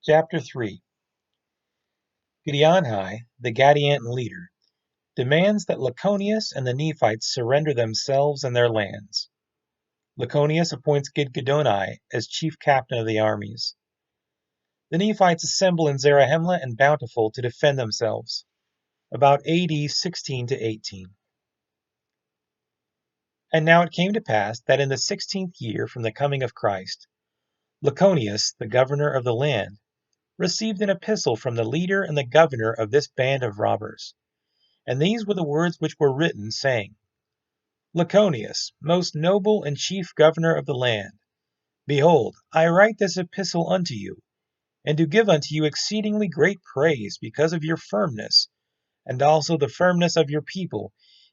Chapter 3. Gideonhi, the Gadianton leader, demands that Laconius and the Nephites surrender themselves and their lands. Laconius appoints Gidgiddoni as chief captain of the armies. The Nephites assemble in Zarahemla and Bountiful to defend themselves. About AD 16 to 18. And now it came to pass that in the 16th year from the coming of Christ, Laconius, the governor of the land, received an epistle from the leader and the governor of this band of robbers. And these were the words which were written, saying, Laconius, most noble and chief governor of the land, behold, I write this epistle unto you, and do give unto you exceedingly great praise because of your firmness, and also the firmness of your people,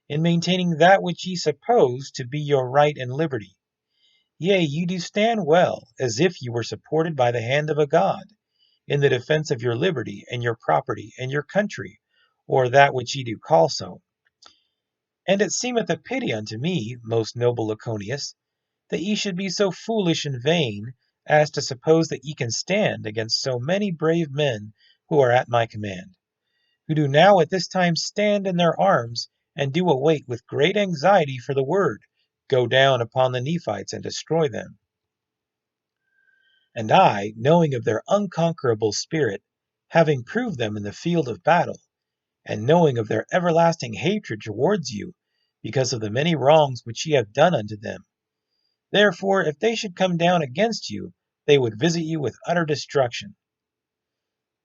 in maintaining that which ye suppose to be your right and liberty. Yea, ye do stand well, as if ye were supported by the hand of a God, in the defense of your liberty and your property and your country, or that which ye do call so. And it seemeth a pity unto me, most noble Laconius, that ye should be so foolish and vain as to suppose that ye can stand against so many brave men who are at my command, who do now at this time stand in their arms, and do await with great anxiety for the word, go down upon the Nephites and destroy them. And I, knowing of their unconquerable spirit, having proved them in the field of battle, and knowing of their everlasting hatred towards you, because of the many wrongs which ye have done unto them. Therefore, if they should come down against you, they would visit you with utter destruction.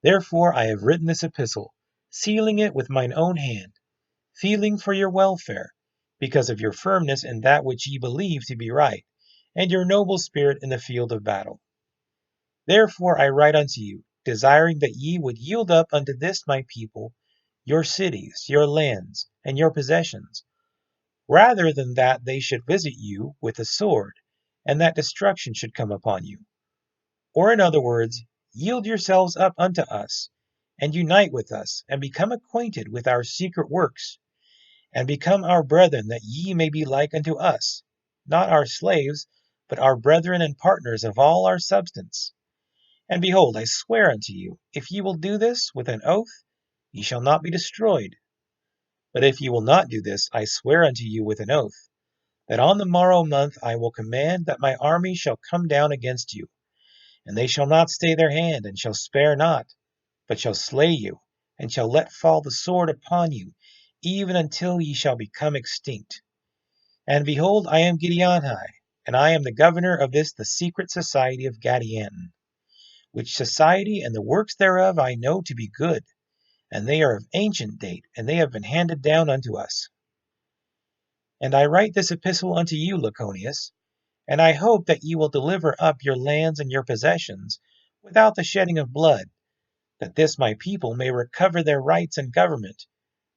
Therefore I have written this epistle, sealing it with mine own hand, feeling for your welfare, because of your firmness in that which ye believe to be right, and your noble spirit in the field of battle. Therefore I write unto you, desiring that ye would yield up unto this my people your cities, your lands, and your possessions, rather than that they should visit you with the sword, and that destruction should come upon you. Or in other words, yield yourselves up unto us, and unite with us, and become acquainted with our secret works, and become our brethren, that ye may be like unto us, not our slaves, but our brethren and partners of all our substance. And behold, I swear unto you, if ye will do this with an oath, ye shall not be destroyed. But if ye will not do this, I swear unto you with an oath, that on the morrow month I will command that my army shall come down against you, and they shall not stay their hand, and shall spare not, but shall slay you, and shall let fall the sword upon you, even until ye shall become extinct. And behold, I am Gideonhi, and I am the governor of this the secret society of Gadianton, which society and the works thereof I know to be good, and they are of ancient date, and they have been handed down unto us. And I write this epistle unto you, Laconius, and I hope that ye will deliver up your lands and your possessions without the shedding of blood, that this my people may recover their rights and government,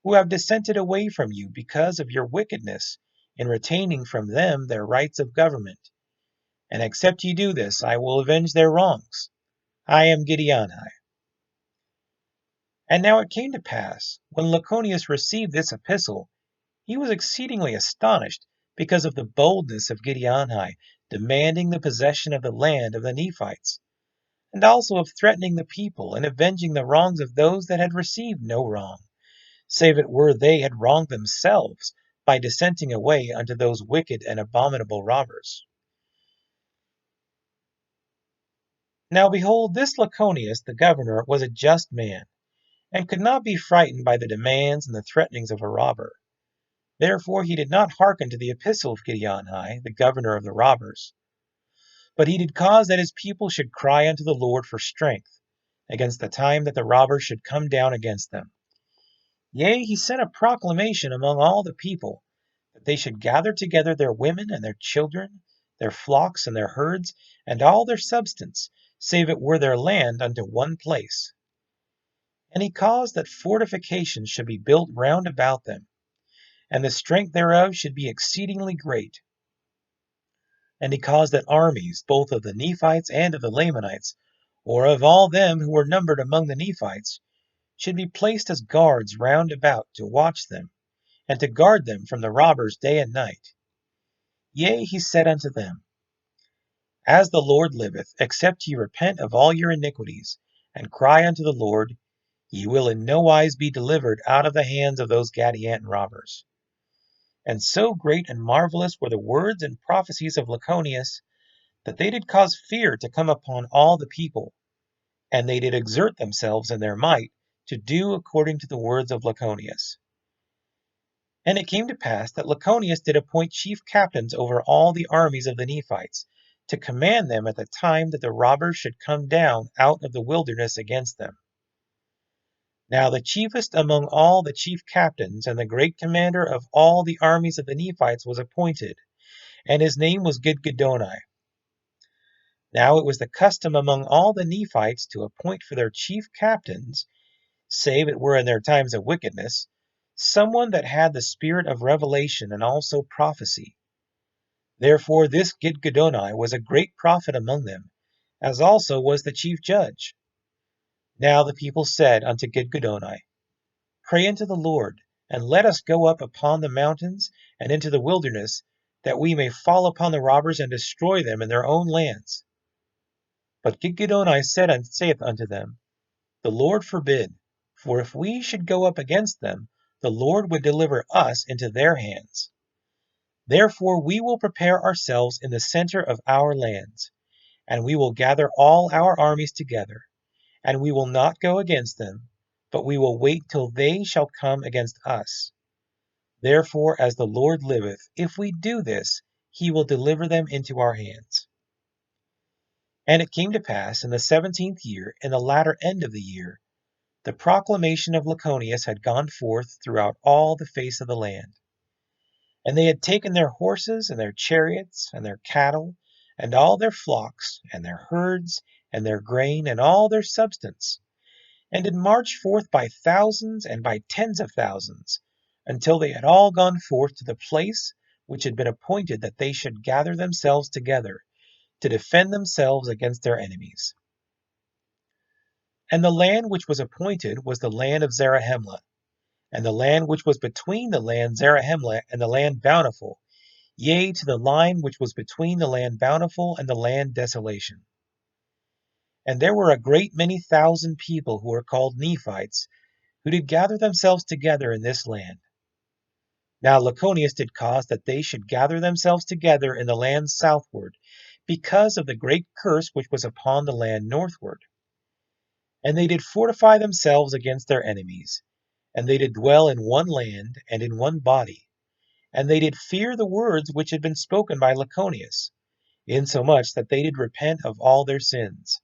who have dissented away from you because of your wickedness in retaining from them their rights of government. And except ye do this, I will avenge their wrongs. I am Gideonhi. And now it came to pass, when Laconius received this epistle, he was exceedingly astonished because of the boldness of Gideonhi, demanding the possession of the land of the Nephites, and also of threatening the people and avenging the wrongs of those that had received no wrong, save it were they had wronged themselves by dissenting away unto those wicked and abominable robbers. Now behold, this Laconius the governor was a just man, and could not be frightened by the demands and the threatenings of a robber. Therefore he did not hearken to the epistle of Gideonhi, the governor of the robbers, but he did cause that his people should cry unto the Lord for strength, against the time that the robbers should come down against them. Yea, he sent a proclamation among all the people, that they should gather together their women and their children, their flocks and their herds, and all their substance, save it were their land, unto one place. And he caused that fortifications should be built round about them, and the strength thereof should be exceedingly great. And he caused that armies, both of the Nephites and of the Lamanites, or of all them who were numbered among the Nephites, should be placed as guards round about to watch them, and to guard them from the robbers day and night. Yea, he said unto them, As the Lord liveth, except ye repent of all your iniquities, and cry unto the Lord, ye will in no wise be delivered out of the hands of those Gadianton robbers. And so great and marvelous were the words and prophecies of Lachoneus, that they did cause fear to come upon all the people, and they did exert themselves in their might to do according to the words of Lachoneus. And it came to pass that Lachoneus did appoint chief captains over all the armies of the Nephites, to command them at the time that the robbers should come down out of the wilderness against them. Now the chiefest among all the chief captains and the great commander of all the armies of the Nephites was appointed, and his name was Gidgiddoni. Now it was the custom among all the Nephites to appoint for their chief captains, save it were in their times of wickedness, someone that had the spirit of revelation and also prophecy. Therefore this Gidgiddoni was a great prophet among them, as also was the chief judge. Now the people said unto Gidgiddoni, Pray unto the Lord, and let us go up upon the mountains and into the wilderness, that we may fall upon the robbers and destroy them in their own lands. But Gidgiddoni saith unto them, The Lord forbid, for if we should go up against them, the Lord would deliver us into their hands. Therefore we will prepare ourselves in the center of our lands, and we will gather all our armies together, and we will not go against them, but we will wait till they shall come against us. Therefore, as the Lord liveth, if we do this, he will deliver them into our hands. And it came to pass in the 17th year, in the latter end of the year, the proclamation of Lachoneus had gone forth throughout all the face of the land. And they had taken their horses and their chariots and their cattle and all their flocks and their herds and their grain and all their substance, and did march forth by thousands and by tens of thousands, until they had all gone forth to the place which had been appointed that they should gather themselves together, to defend themselves against their enemies. And the land which was appointed was the land of Zarahemla, and the land which was between the land Zarahemla and the land Bountiful, yea, to the line which was between the land Bountiful and the land Desolation. And there were a great many thousand people who were called Nephites, who did gather themselves together in this land. Now Lachoneus did cause that they should gather themselves together in the land southward, because of the great curse which was upon the land northward. And they did fortify themselves against their enemies, and they did dwell in one land and in one body, and they did fear the words which had been spoken by Lachoneus, insomuch that they did repent of all their sins,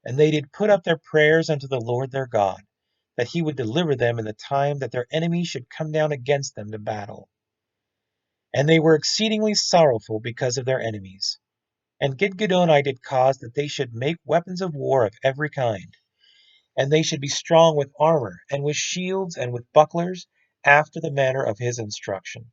and they did put up their prayers unto the Lord their God, that he would deliver them in the time that their enemies should come down against them to battle. And they were exceedingly sorrowful because of their enemies. And Gidgiddoni did cause that they should make weapons of war of every kind, and they should be strong with armor, and with shields, and with bucklers, after the manner of his instruction.